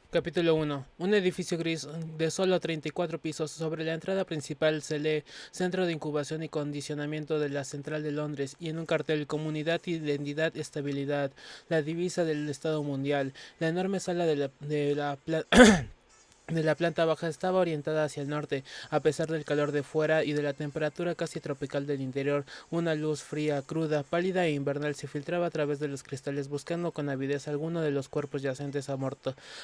Capítulo 1. Un edificio gris de solo 34 pisos. Sobre la entrada principal se lee Centro de Incubación y Condicionamiento de la Central de Londres y en un cartel Comunidad, Identidad, Estabilidad, la divisa del Estado Mundial. La enorme sala de la planta baja estaba orientada hacia el norte, a pesar del calor de fuera y de la temperatura casi tropical del interior. Una luz fría, cruda, pálida e invernal se filtraba a través de los cristales buscando con avidez alguno de los cuerpos yacentes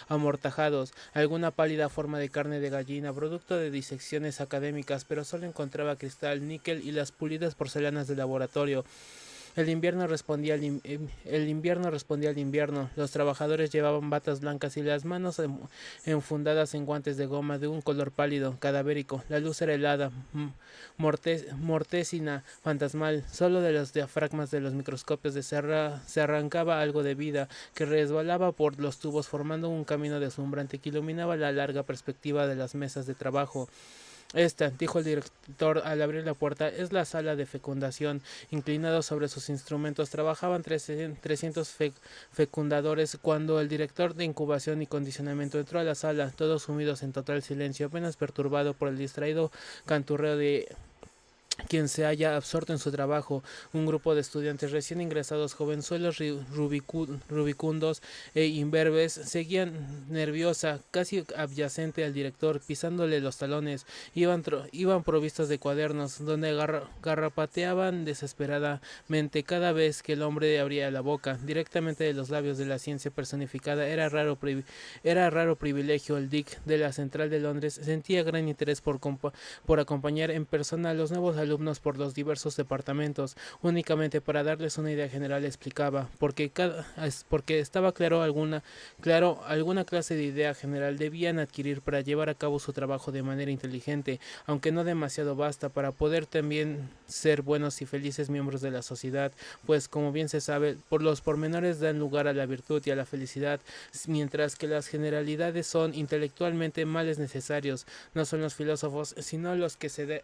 amortajados, alguna pálida forma de carne de gallina, producto de disecciones académicas, pero solo encontraba cristal, níquel y las pulidas porcelanas del laboratorio. El invierno respondía al invierno. Los trabajadores llevaban batas blancas y las manos enfundadas en guantes de goma de un color pálido, cadavérico. La luz era helada, mortecina, fantasmal. Solo de los diafragmas de los microscopios se arrancaba algo de vida que resbalaba por los tubos formando un camino deslumbrante que iluminaba la larga perspectiva de las mesas de trabajo. Esta, dijo el director al abrir la puerta, es la sala de fecundación. Inclinados sobre sus instrumentos, trabajaban 300 fecundadores cuando el director de incubación y condicionamiento entró a la sala, todos sumidos en total silencio, apenas perturbado por el distraído canturreo de quien se halla absorto en su trabajo. Un grupo de estudiantes recién ingresados, jovenzuelos rubicundos e imberbes, seguían nerviosa, casi adyacente al director, pisándole los talones. Iban provistos de cuadernos, donde garrapateaban desesperadamente cada vez que el hombre abría la boca. Directamente de los labios de la ciencia personificada, era raro privilegio. El DIC de la Central de Londres sentía gran interés por acompañar en persona a los nuevos alumnos por los diversos departamentos. Únicamente para darles una idea general explicaba, porque estaba claro alguna clase de idea general debían adquirir para llevar a cabo su trabajo de manera inteligente, aunque no demasiado vasta, para poder también ser buenos y felices miembros de la sociedad, pues como bien se sabe, por los pormenores dan lugar a la virtud y a la felicidad, mientras que las generalidades son intelectualmente males necesarios. No son los filósofos, sino los que se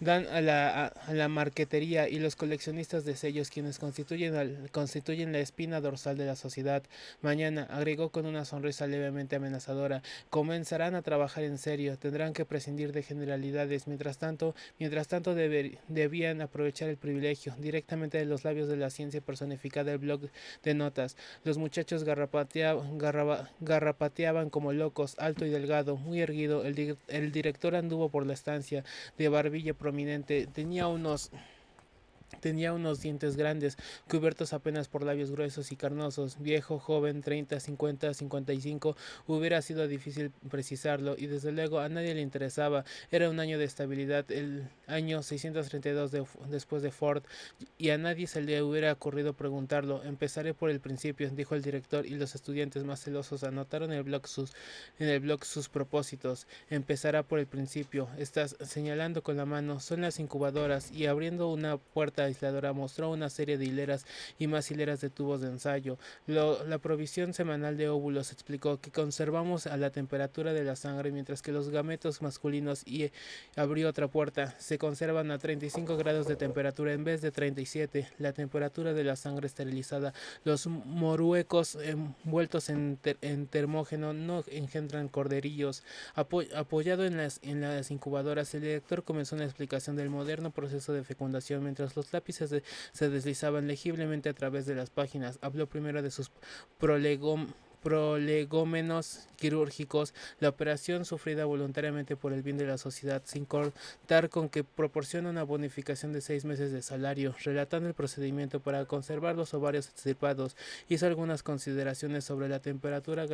dan a la marquetería y los coleccionistas de sellos quienes constituyen la espina dorsal de la sociedad. Mañana, agregó con una sonrisa levemente amenazadora, comenzarán a trabajar en serio, tendrán que prescindir de generalidades. Mientras tanto debían aprovechar el privilegio, directamente de los labios de la ciencia personificada el blog de notas. Los muchachos garrapateaban como locos, alto y delgado, muy erguido. El director anduvo por la estancia, de barbilla prominente, tenía unos dientes grandes, cubiertos apenas por labios gruesos y carnosos. Viejo, joven, 30, 50, 55, hubiera sido difícil precisarlo, y desde luego a nadie le interesaba. Era un año de estabilidad, el año 632 después de Ford, y a nadie se le hubiera ocurrido preguntarlo. Empezaré por el principio, dijo el director, y los estudiantes más celosos anotaron en el blog sus propósitos. Empezará por el principio. Estás señalando con la mano. Son las incubadoras. Y abriendo una puerta aisladora mostró una serie de hileras y más hileras de tubos de ensayo. La provisión semanal de óvulos explicó que conservamos a la temperatura de la sangre, mientras que los gametos masculinos, y abrió otra puerta, se conservan a 35 grados de temperatura en vez de 37. La temperatura de la sangre esterilizada. Los moruecos envueltos en termógeno no engendran corderillos. Apoyado en las incubadoras, el director comenzó una explicación del moderno proceso de fecundación mientras los lápices se deslizaban legiblemente a través de las páginas. Habló primero de sus prolegómenos quirúrgicos, la operación sufrida voluntariamente por el bien de la sociedad, sin contar con que proporciona una bonificación de 6 meses de salario. Relatando el procedimiento para conservar los ovarios extirpados, hizo algunas consideraciones sobre la temperatura,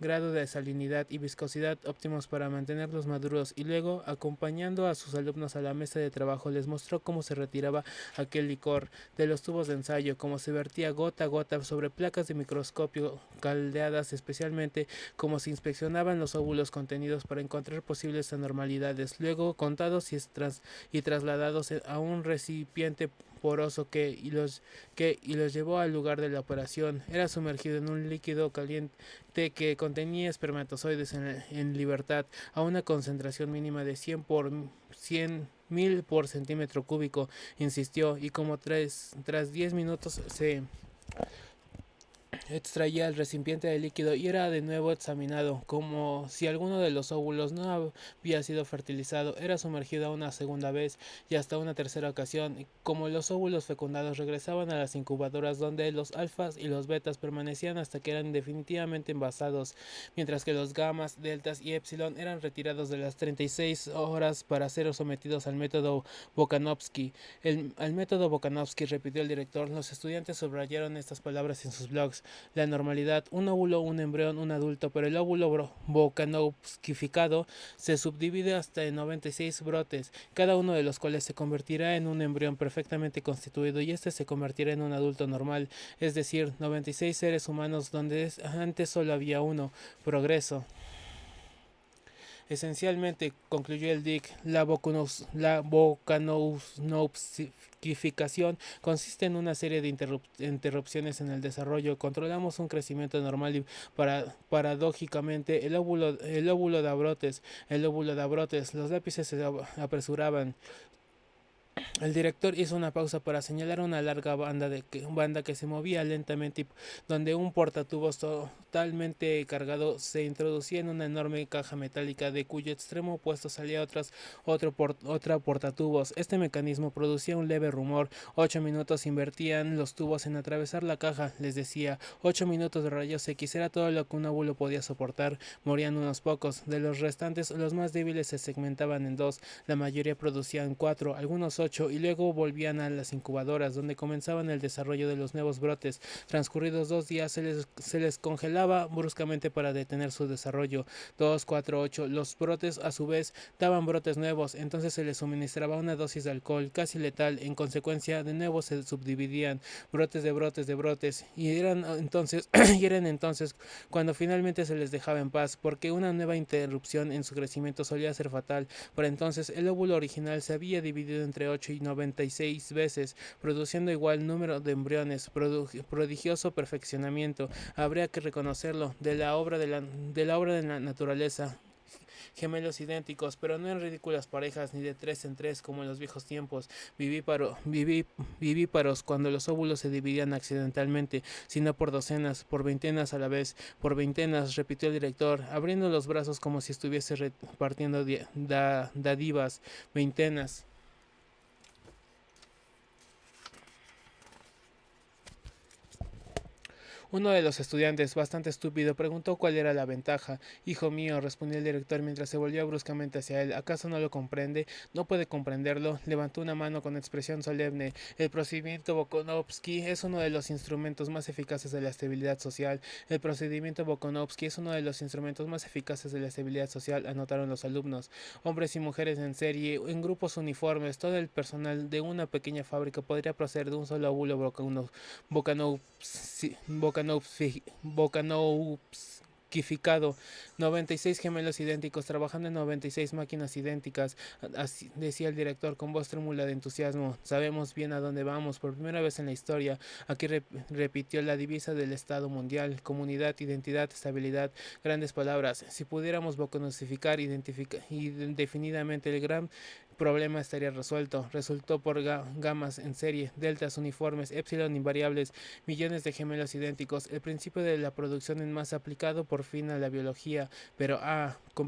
grado de salinidad y viscosidad óptimos para mantenerlos maduros, y luego, acompañando a sus alumnos a la mesa de trabajo, les mostró cómo se retiraba aquel licor de los tubos de ensayo, cómo se vertía gota a gota sobre placas de microscopio caldeadas especialmente, cómo se inspeccionaban los óvulos contenidos para encontrar posibles anormalidades, luego contados y trasladados a un recipiente poroso y los llevó al lugar de la operación. Era sumergido en un líquido caliente que contenía espermatozoides en libertad, a una concentración mínima de 100 por 100 1000 por centímetro cúbico, insistió, y como tras 10 minutos se extraía el recipiente de líquido y era de nuevo examinado, como si alguno de los óvulos no había sido fertilizado, era sumergido una segunda vez y hasta una tercera ocasión, como los óvulos fecundados regresaban a las incubadoras donde los alfas y los betas permanecían hasta que eran definitivamente envasados, mientras que los gamas, deltas y epsilon eran retirados de las 36 horas para ser sometidos al método Bokanovsky. Al método Bokanovsky, repitió el director, los estudiantes subrayaron estas palabras en sus blogs. La normalidad, un óvulo, un embrión, un adulto, pero el óvulo bokanovskificado se subdivide hasta en 96 brotes, cada uno de los cuales se convertirá en un embrión perfectamente constituido y este se convertirá en un adulto normal, es decir, 96 seres humanos donde antes solo había uno. Progreso. Esencialmente, concluyó el Dick, la bocanovskificación consiste en una serie de interrupciones en el desarrollo. Controlamos un crecimiento normal y paradójicamente el óvulo da brotes. Los lápices se apresuraban. El director hizo una pausa para señalar una larga banda que se movía lentamente y donde un portatubos totalmente cargado se introducía en una enorme caja metálica de cuyo extremo opuesto salía otra portatubos. Este mecanismo producía un leve rumor. 8 minutos invertían los tubos en atravesar la caja, les decía. 8 minutos de rayos X era todo lo que un óvulo podía soportar. Morían unos pocos. De los restantes, los más débiles se segmentaban en dos. La mayoría producían 4, algunos 8, y luego volvían a las incubadoras, donde comenzaban el desarrollo de los nuevos brotes. Transcurridos 2 días se les congelaba bruscamente para detener su desarrollo. 2, 4, 8. Los brotes a su vez daban brotes nuevos, entonces se les suministraba una dosis de alcohol casi letal. En consecuencia, de nuevo se subdividían brotes de brotes, y eran entonces cuando finalmente se les dejaba en paz, porque una nueva interrupción en su crecimiento solía ser fatal. Por entonces el óvulo original se había dividido entre 8 y 96 veces, produciendo igual número de embriones. Prodigioso perfeccionamiento, habría que reconocerlo, de la obra de la naturaleza. Gemelos idénticos, pero no en ridículas parejas ni de 3 en 3 como en los viejos tiempos vivíparos, cuando los óvulos se dividían accidentalmente, sino por docenas, por veintenas a la vez. Por veintenas, repitió el director, abriendo los brazos como si estuviese repartiendo dádivas. Veintenas. Uno de los estudiantes, bastante estúpido, preguntó cuál era la ventaja. Hijo mío, respondió el director mientras se volvió bruscamente hacia él, ¿acaso no lo comprende? ¿No puede comprenderlo? Levantó una mano con expresión solemne. El procedimiento Bokanovsky es uno de los instrumentos más eficaces de la estabilidad social. El procedimiento Bokanovsky es uno de los instrumentos más eficaces de la estabilidad social, anotaron los alumnos. Hombres y mujeres en serie, en grupos uniformes, todo el personal de una pequeña fábrica podría proceder de un solo óvulo Bokanovskificado. 96 gemelos idénticos trabajando en 96 máquinas idénticas, así decía el director con voz trémula de entusiasmo. Sabemos bien a dónde vamos, por primera vez en la historia. Aquí repitió la divisa del Estado mundial: comunidad, identidad, estabilidad. Grandes palabras. Si pudiéramos bocanosificar indefinidamente, el gran problema estaría resuelto. Resultó por gamas en serie, deltas uniformes, epsilon invariables, millones de gemelos idénticos, el principio de la producción en masa aplicado por fin a la biología. Pero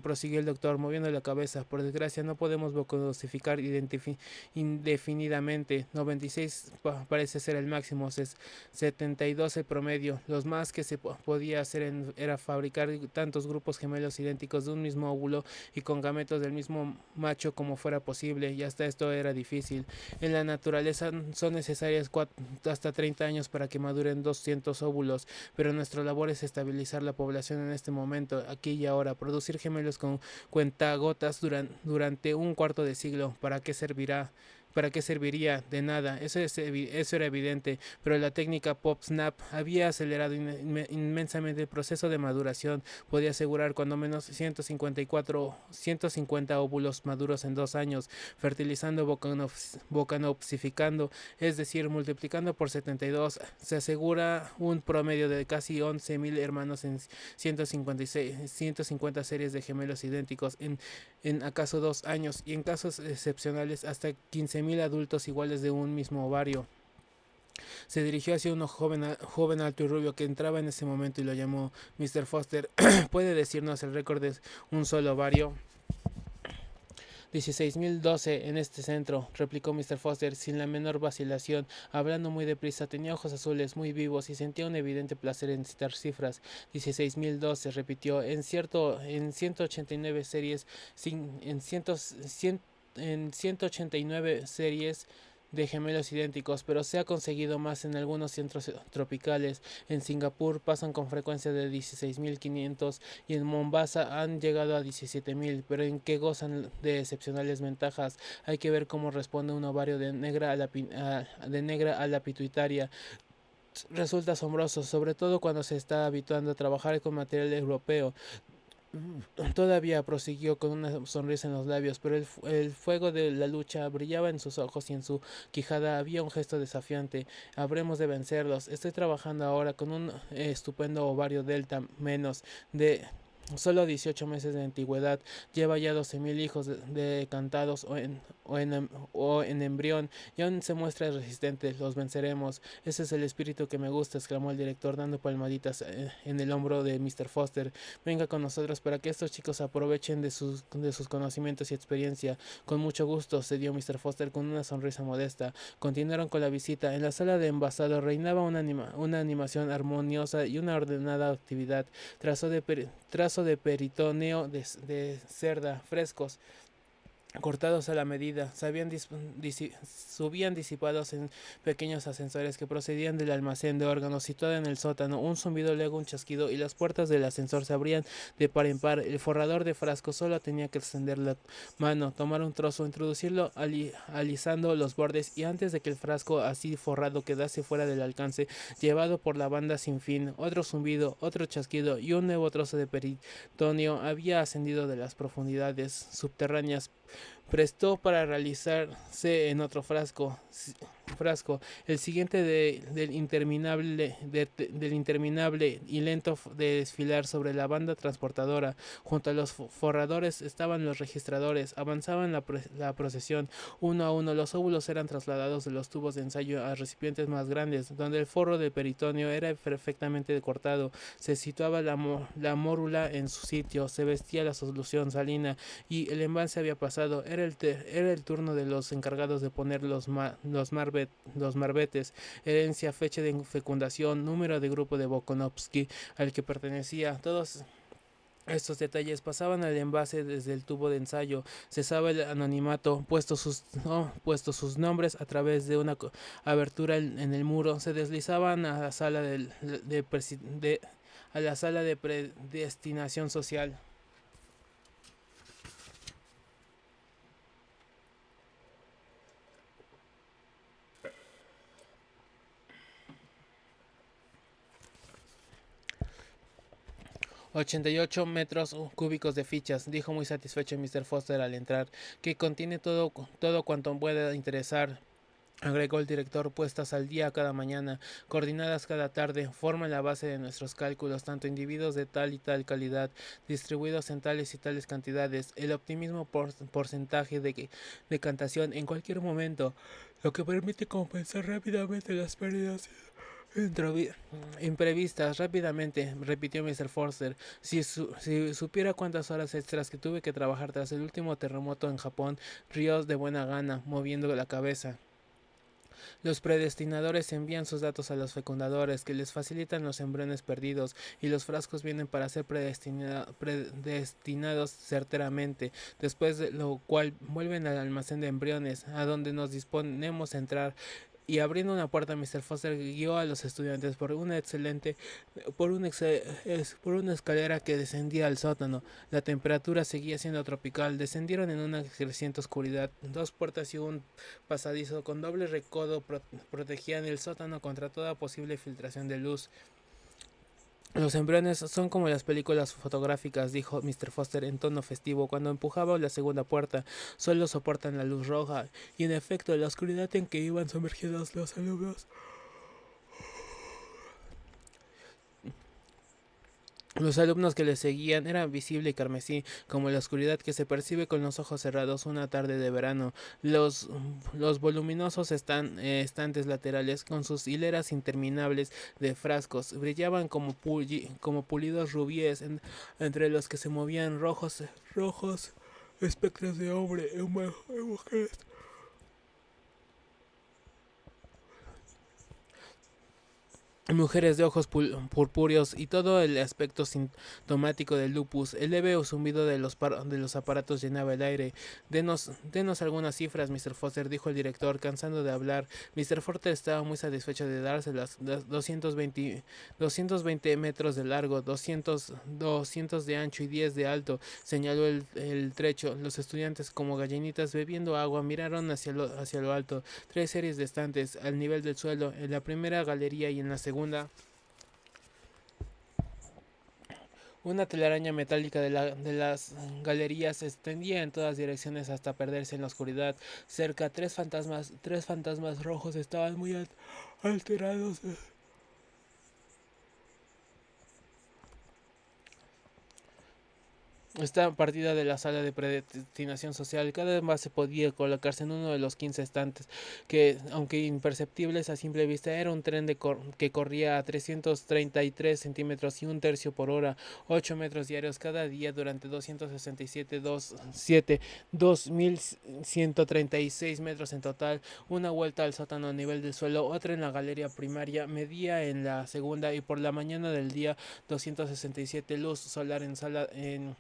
prosiguió el doctor, moviendo la cabeza, por desgracia no podemos bocanosificar indefinidamente. 96 parece ser el máximo, 72 el promedio. Los más que se podía hacer era fabricar tantos grupos gemelos idénticos de un mismo óvulo y con gametos del mismo macho como fuera posible, y hasta esto era difícil. En la naturaleza son necesarias hasta 30 años para que maduren 200 óvulos, pero nuestra labor es estabilizar la población en este momento, aquí y ahora, producir gemelos con cuentagotas durante un cuarto de siglo. ¿Para qué servirá? ¿Para qué serviría? De nada, eso era evidente, pero la técnica PopSnap había acelerado inmensamente el proceso de maduración. Podía asegurar cuando menos 150 óvulos maduros en 2 años, fertilizando, bocanopsificando, es decir, multiplicando por 72. Se asegura un promedio de casi 11.000 hermanos en 150 series de gemelos idénticos en acaso 2 años, y en casos excepcionales hasta 15.000 adultos iguales de un mismo ovario. Se dirigió hacia uno joven alto y rubio que entraba en ese momento y lo llamó Mr. Foster. ¿Puede decirnos el récord de un solo ovario? 16.012 en este centro, replicó Mr. Foster sin la menor vacilación, hablando muy deprisa. Tenía ojos azules muy vivos y sentía un evidente placer en citar cifras. 16.012, repitió, en 189 series, en 189 series de gemelos idénticos, pero se ha conseguido más en algunos centros tropicales. En Singapur pasan con frecuencia de 16.500 y en Mombasa han llegado a 17.000, pero en que gozan de excepcionales ventajas. Hay que ver cómo responde un ovario de negra a la pituitaria. Resulta asombroso, sobre todo cuando se está habituando a trabajar con material europeo. Todavía prosiguió con una sonrisa en los labios, pero el fuego de la lucha brillaba en sus ojos y en su quijada había un gesto desafiante. Habremos de vencerlos. Estoy trabajando ahora con un estupendo ovario delta menos de solo 18 meses de antigüedad. Lleva ya 12.000 hijos decantados o en embrión y aún se muestra resistente. Los venceremos. Ese es el espíritu que me gusta, exclamó el director dando palmaditas en el hombro de Mr. Foster. Venga con nosotros para que estos chicos aprovechen de sus conocimientos y experiencia. Con mucho gusto, cedió Mr. Foster con una sonrisa modesta. Continuaron con la visita. En la sala de envasado reinaba una animación armoniosa y una ordenada actividad. Trazo de peritoneo de cerda frescos cortados a la medida, subían disipados en pequeños ascensores que procedían del almacén de órganos situado en el sótano. Un zumbido, luego un chasquido y las puertas del ascensor se abrían de par en par. El forrador de frasco solo tenía que extender la mano, tomar un trozo, introducirlo alisando los bordes y antes de que el frasco así forrado quedase fuera del alcance, llevado por la banda sin fin. Otro zumbido, otro chasquido y un nuevo trozo de peritoneo había ascendido de las profundidades subterráneas. Prestó para realizarse en otro frasco, el siguiente del interminable y lento de desfilar sobre la banda transportadora. Junto a los forradores estaban los registradores. Avanzaban la procesión. Uno a uno los óvulos eran trasladados de los tubos de ensayo a recipientes más grandes, donde el forro de peritoneo era perfectamente cortado. Se situaba la mórula en su sitio, se vestía la solución salina y el envase había pasado. Era el turno de los encargados de poner los marbetes, herencia, fecha de fecundación, número de grupo de Bokonovsky al que pertenecía. Todos estos detalles pasaban al envase desde el tubo de ensayo. Cesaba el anonimato, puesto sus nombres a través de una abertura en el muro. Se deslizaban a la sala de predestinación social. 88 metros cúbicos de fichas, dijo muy satisfecho Mr. Foster al entrar, que contiene todo cuanto pueda interesar, agregó el director, puestas al día cada mañana, coordinadas cada tarde, forman la base de nuestros cálculos, tanto individuos de tal y tal calidad, distribuidos en tales y tales cantidades, el optimismo porcentaje de decantación en cualquier momento, lo que permite compensar rápidamente las pérdidas imprevistas. Rápidamente, repitió Mr. Forster. Si supiera cuántas horas extras que tuve que trabajar tras el último terremoto en Japón, rió de buena gana, moviendo la cabeza. Los predestinadores envían sus datos a los fecundadores, que les facilitan los embriones perdidos, y los frascos vienen para ser predestinados certeramente, después de lo cual vuelven al almacén de embriones, a donde nos disponemos a entrar. y abriendo una puerta, Mr. Foster guió a los estudiantes por una escalera que descendía al sótano. La temperatura seguía siendo tropical. Descendieron en una creciente oscuridad. Dos puertas y un pasadizo con doble recodo protegían el sótano contra toda posible filtración de luz. Los embriones son como las películas fotográficas, dijo Mr. Foster en tono festivo cuando empujaba la segunda puerta. Solo soportan la luz roja, y en efecto, la oscuridad en que iban sumergidos los alumnos. Los alumnos que le seguían eran visible y carmesí, como la oscuridad que se percibe con los ojos cerrados una tarde de verano. Los voluminosos estantes laterales, con sus hileras interminables de frascos, brillaban como pulidos rubíes entre los que se movían rojos espectros de hombre y mujeres. Mujeres de ojos purpúreos y todo el aspecto sintomático del lupus. El leve zumbido de los aparatos llenaba el aire. Denos algunas cifras, Mr. Foster, dijo el director, cansando de hablar. Mr. Foster estaba muy satisfecho de dárselas. 220 metros de largo, 200 de ancho y 10 de alto, señaló el trecho. Los estudiantes, como gallinitas bebiendo agua, miraron hacia lo alto. 3 series de estantes, al nivel del suelo, en la primera galería y en la segunda. Una telaraña metálica de las galerías se extendía en todas direcciones hasta perderse en la oscuridad. Cerca, tres fantasmas rojos estaban muy alterados. Esta partida de la sala de predestinación social cada vez más se podía colocarse en uno de los 15 estantes, que, aunque imperceptibles a simple vista, era un tren que corría a 333 centímetros y un tercio por hora, 8 metros diarios cada día durante 2.136 metros en total. Una vuelta al sótano a nivel del suelo, otra en la galería primaria, medía en la segunda, y por la mañana del día 267 luz solar en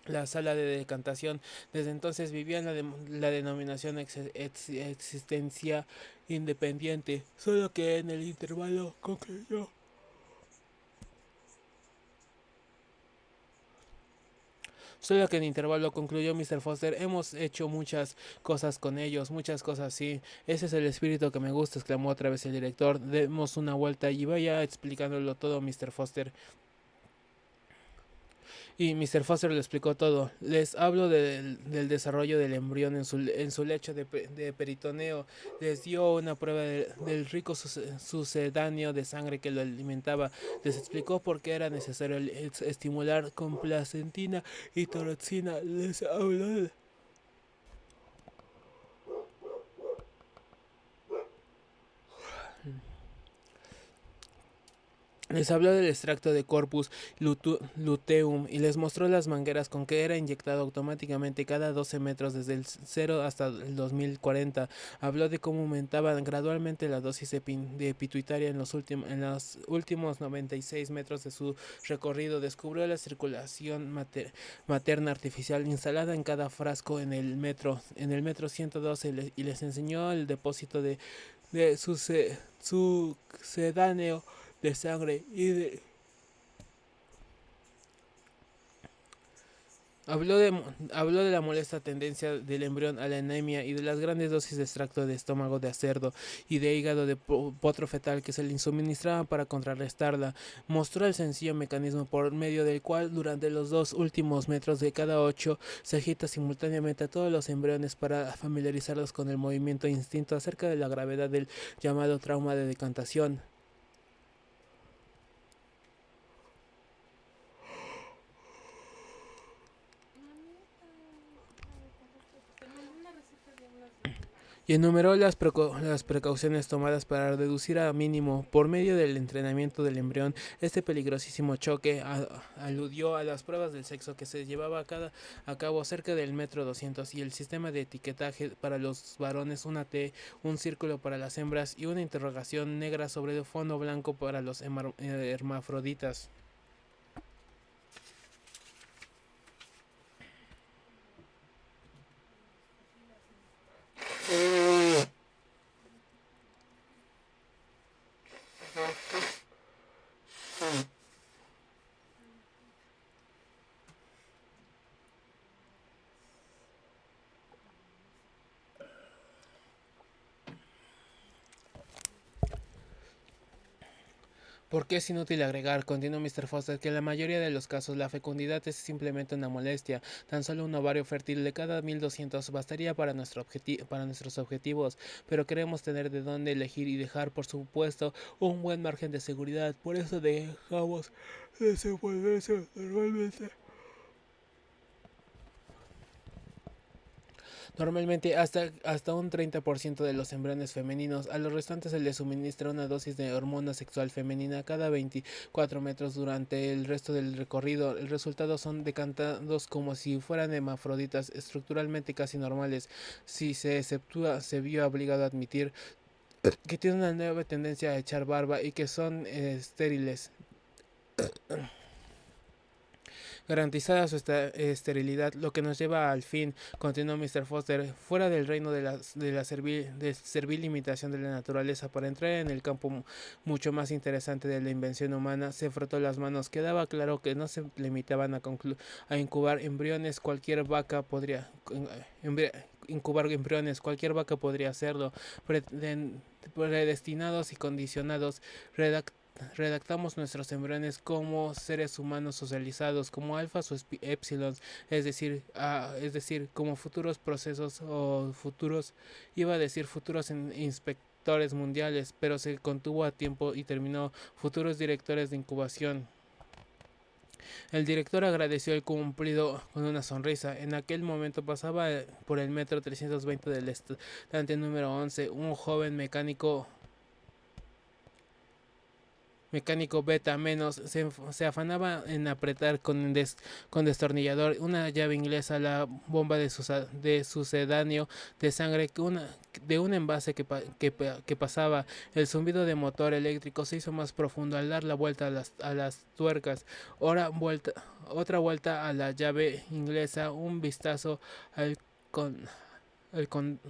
la sala de decantación. Desde entonces vivían la denominación existencia independiente, solo que en el intervalo concluyó. Solo que en intervalo concluyó Mr. Foster, hemos hecho muchas cosas con ellos, muchas cosas, sí. Ese es el espíritu que me gusta, exclamó otra vez el director. Demos una vuelta y vaya explicándolo todo, Mr. Foster. Y Mr. Foster le explicó todo. Les hablo del desarrollo del embrión en su lecho de peritoneo. Les dio una prueba del rico sucedáneo de sangre que lo alimentaba. Les explicó por qué era necesario estimular con placentina y toroxina. Les habló Les habló del extracto de Corpus luteum y les mostró las mangueras con que era inyectado automáticamente cada 12 metros desde el 0 hasta el 2040. Habló de cómo aumentaba gradualmente la dosis de pituitaria en los últimos 96 metros de su recorrido. Descubrió la circulación materna artificial instalada en cada frasco en el metro 112, y les enseñó el depósito de sucedáneo de sangre habló de la molesta tendencia del embrión a la anemia y de las grandes dosis de extracto de estómago de cerdo y de hígado de potro fetal que se le suministraban para contrarrestarla. Mostró el sencillo mecanismo por medio del cual durante los 2 últimos metros de cada 8 se agita simultáneamente a todos los embriones para familiarizarlos con el movimiento instinto acerca de la gravedad del llamado trauma de decantación. Y enumeró las precauciones tomadas para reducir a mínimo, por medio del entrenamiento del embrión, este peligrosísimo choque. Aludió a las pruebas del sexo que se llevaba a cabo cerca del metro 200 y el sistema de etiquetaje para los varones, una T, un círculo para las hembras y una interrogación negra sobre el fondo blanco para los hermafroditas. Porque es inútil agregar, continuó Mr. Foster, que en la mayoría de los casos la fecundidad es simplemente una molestia. Tan solo un ovario fértil de cada 1200 bastaría para nuestros objetivos, pero queremos tener de dónde elegir y dejar, por supuesto, un buen margen de seguridad. Por eso dejamos desenvolverse normalmente. Normalmente hasta un 30% de los embriones femeninos. A los restantes se les suministra una dosis de hormona sexual femenina cada 24 metros durante el resto del recorrido. El resultado son decantados como si fueran hermafroditas, estructuralmente casi normales. Si se exceptúa, se vio obligado a admitir que tienen una nueva tendencia a echar barba y que son estériles. Garantizada su esterilidad, lo que nos lleva al fin, continuó Mr. Foster, fuera del reino de servil imitación de la naturaleza, para entrar en el campo mucho más interesante de la invención humana. Se frotó las manos. Quedaba claro que no se limitaban a incubar embriones, cualquier vaca podría hacerlo, predestinados y condicionados. Redactamos nuestros embriones como seres humanos socializados, como alfas o épsilons, es decir, como futuros procesos o futuros, iba a decir futuros inspectores mundiales, pero se contuvo a tiempo y terminó futuros directores de incubación. El director agradeció el cumplido con una sonrisa. En aquel momento pasaba por el metro 320 del estante número 11 un joven mecánico beta menos se afanaba en apretar con destornillador una llave inglesa la bomba de sucedáneo de sangre de un envase que pasaba. El zumbido de motor eléctrico se hizo más profundo al dar la vuelta a las tuercas. Otra vuelta a la llave inglesa, un vistazo al, con, al, con,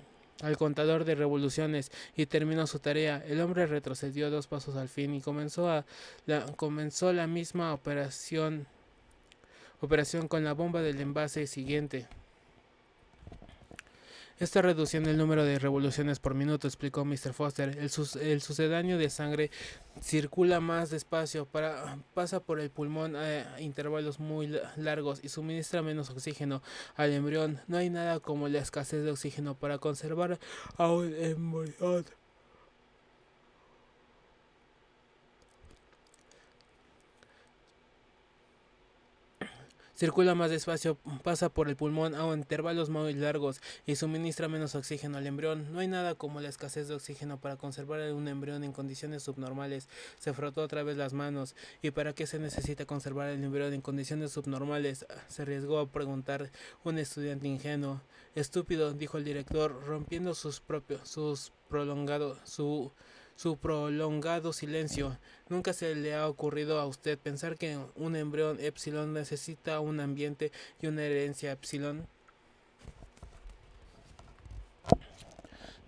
al contador de revoluciones y terminó su tarea. El hombre retrocedió 2 pasos al fin y comenzó la misma operación con la bomba del envase siguiente. Está reduciendo el número de revoluciones por minuto, explicó Mr. Foster. El sucedáneo de sangre circula más despacio, pasa por el pulmón a intervalos muy largos y suministra menos oxígeno al embrión. No hay nada como la escasez de oxígeno para conservar a un embrión. Circula más despacio, pasa por el pulmón a intervalos muy largos y suministra menos oxígeno al embrión. No hay nada como la escasez de oxígeno para conservar un embrión en condiciones subnormales. Se frotó otra vez las manos. ¿Y para qué se necesita conservar el embrión en condiciones subnormales?, se arriesgó a preguntar un estudiante ingenuo. Estúpido, dijo el director, rompiendo su prolongado silencio. ¿Nunca se le ha ocurrido a usted pensar que un embrión epsilon necesita un ambiente y una herencia epsilon?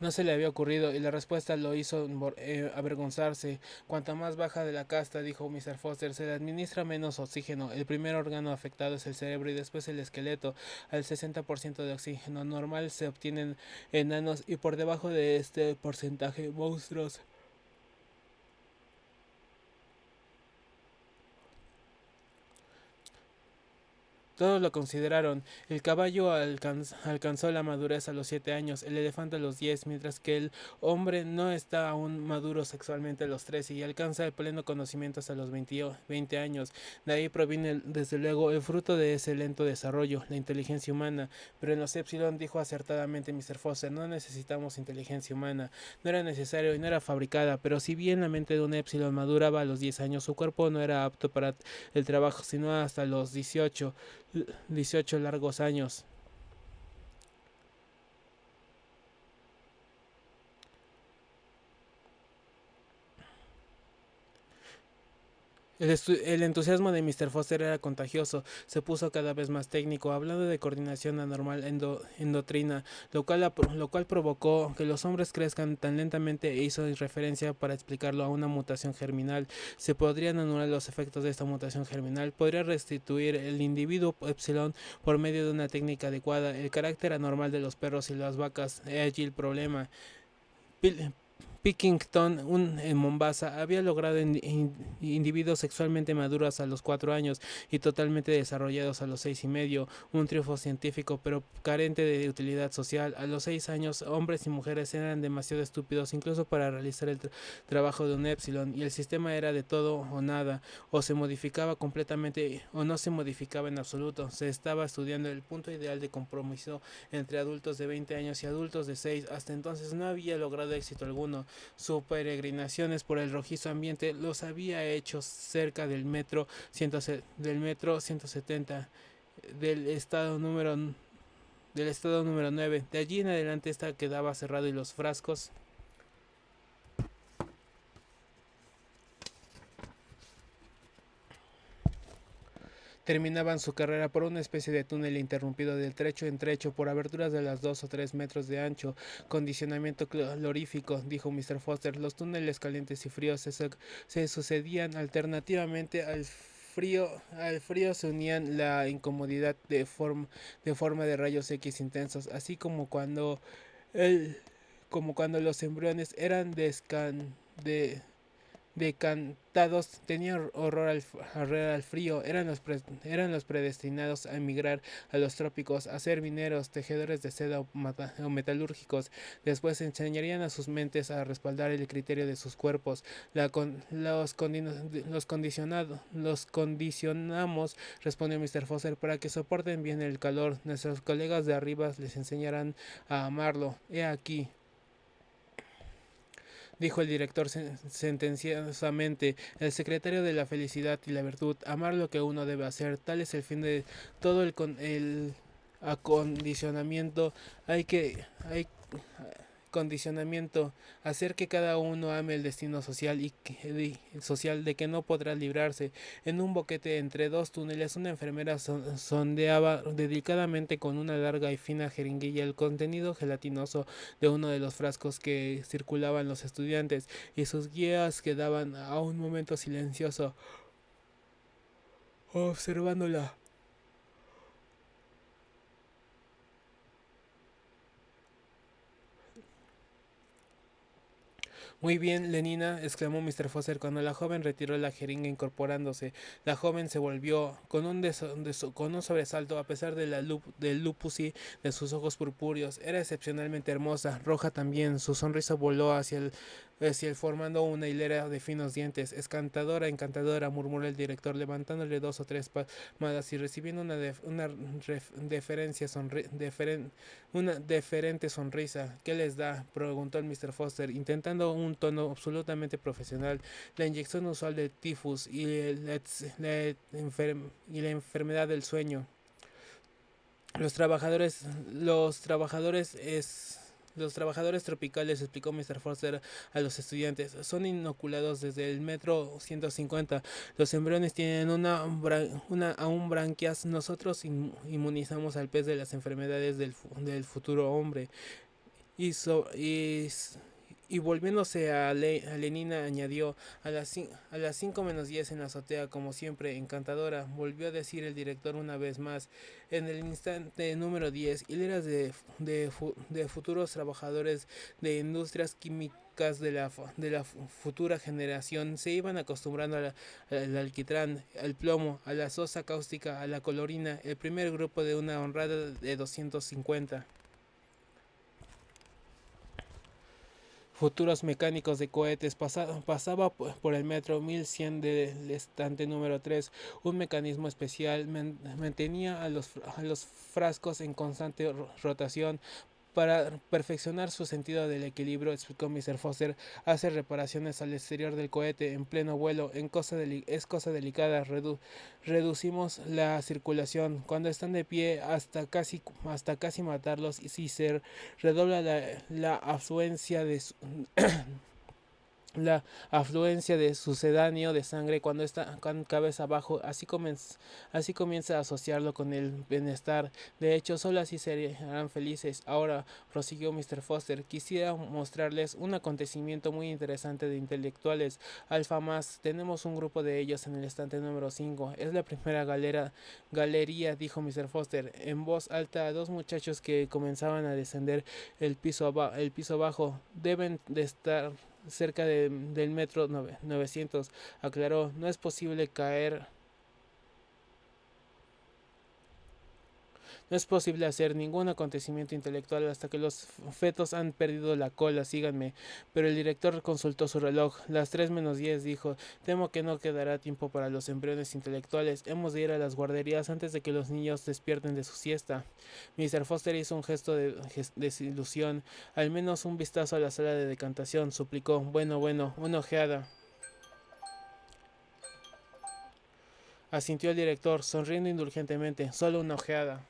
No se le había ocurrido, y la respuesta lo hizo avergonzarse. Cuanta más baja de la casta, dijo Mr. Foster, se le administra menos oxígeno. El primer órgano afectado es el cerebro y después el esqueleto. Al 60% de oxígeno normal se obtienen enanos y por debajo de este porcentaje monstruos. Todos lo consideraron. El caballo alcanzó la madurez a los 7 años, el elefante a los 10, mientras que el hombre no está aún maduro sexualmente a los 13 y alcanza el pleno conocimiento hasta los 20 años. De ahí proviene, desde luego, el fruto de ese lento desarrollo, la inteligencia humana. Pero en los Epsilon, dijo acertadamente Mr. Foster, no necesitamos inteligencia humana. No era necesario y no era fabricada, pero si bien la mente de un Epsilon maduraba a los 10 años, su cuerpo no era apto para el trabajo, sino hasta los 18 largos años. El entusiasmo de Mr. Foster era contagioso. Se puso cada vez más técnico, hablando de coordinación anormal endocrina, lo cual provocó que los hombres crezcan tan lentamente e hizo referencia para explicarlo a una mutación germinal. Se podrían anular los efectos de esta mutación germinal. Podría restituir el individuo epsilon por medio de una técnica adecuada. El carácter anormal de los perros y las vacas. Allí el problema. Pilkington, en Mombasa, había logrado individuos sexualmente maduros a los 4 años y totalmente desarrollados a los 6 y medio, un triunfo científico pero carente de utilidad social. A los 6 años, hombres y mujeres eran demasiado estúpidos incluso para realizar el trabajo de un epsilon, y el sistema era de todo o nada, o se modificaba completamente o no se modificaba en absoluto. Se estaba estudiando el punto ideal de compromiso entre adultos de 20 años y adultos de 6. Hasta entonces no había logrado éxito alguno. Sus peregrinaciones por el rojizo ambiente los había hecho cerca del metro 170 del estado número del estado número 9. De allí en adelante esta quedaba cerrado y los frascos terminaban su carrera por una especie de túnel interrumpido de trecho en trecho por aberturas de las 2 o 3 metros de ancho. Condicionamiento calorífico, dijo Mr. Foster. Los túneles calientes y fríos se sucedían alternativamente al frío se unían la incomodidad de forma de rayos X intensos, así el, como cuando los embriones eran de decantados, tenían horror al frío, eran los predestinados a emigrar a los trópicos, a ser mineros, tejedores de seda o metalúrgicos. Después enseñarían a sus mentes a respaldar el criterio de sus cuerpos. Los condicionamos, respondió Mr. Foster, para que soporten bien el calor. Nuestros colegas de arriba les enseñarán a amarlo. He aquí, dijo el director sentenciosamente, el secretario de la felicidad y la virtud, amar lo que uno debe hacer, tal es el fin de todo el acondicionamiento. Hay condicionamiento, hacer que cada uno ame el destino social social de que no podrá librarse. En un boquete entre dos túneles, una enfermera sondeaba delicadamente con una larga y fina jeringuilla el contenido gelatinoso de uno de los frascos que circulaban los estudiantes, y sus guías quedaban a un momento silencioso observándola. Muy bien, Lenina, exclamó Mr. Foster cuando la joven retiró la jeringa incorporándose. La joven se volvió con un sobresalto a pesar de del lupus y de sus ojos purpúreos. Era excepcionalmente hermosa, roja también. Su sonrisa voló hacia él formando una hilera de finos dientes. Encantadora, encantadora, murmuró el director, levantándole 2 o 3 palmadas y recibiendo una deferente sonrisa. ¿Qué les da?, preguntó el Mr. Foster, intentando un tono absolutamente profesional. La inyección usual de tifus y la enfermedad del sueño. Los trabajadores, los trabajadores es Los trabajadores tropicales, explicó Mr. Foster a los estudiantes, son inoculados desde el metro 150. Los embriones tienen aún branquias. Nosotros inmunizamos al pez de las enfermedades del futuro hombre. Y, so, y volviéndose a Lenina, añadió, a las 5 menos 10 en la azotea, como siempre, encantadora, volvió a decir el director una vez más. En el instante número 10, hileras de futuros trabajadores de industrias químicas de la futura generación se iban acostumbrando al alquitrán, al plomo, a la sosa cáustica, a la colorina, el primer grupo de una honrada de 250. Futuros mecánicos de cohetes. Pasaba por el metro 1100 del estante número 3. Un mecanismo especial mantenía a los frascos en constante rotación. Para perfeccionar su sentido del equilibrio, explicó Mr. Foster, hace reparaciones al exterior del cohete en pleno vuelo. Es cosa delicada. Reducimos la circulación cuando están de pie hasta casi matarlos, y si se redobla la afluencia de la afluencia de sucedáneo de sangre cuando está con cabeza abajo. Así comienza a asociarlo con el bienestar. De hecho, solo así serán felices. Ahora, prosiguió Mr. Foster, quisiera mostrarles un acontecimiento muy interesante de intelectuales. Alfa más, tenemos un grupo de ellos en el estante número 5. Es la primera galería, dijo Mr. Foster en voz alta a dos muchachos que comenzaban a descender el piso abajo. Deben de estar cerca del metro 900. Aclaró, no es posible caer. No es posible hacer ningún acontecimiento intelectual hasta que los fetos han perdido la cola, síganme. Pero el director consultó su reloj. Las 3 menos 10 dijo, temo que no quedará tiempo para los embriones intelectuales. Hemos de ir a las guarderías antes de que los niños despierten de su siesta. Mr. Foster hizo un gesto de desilusión. Al menos un vistazo a la sala de decantación, suplicó. Bueno, una ojeada. Asintió el director, sonriendo indulgentemente. Solo una ojeada.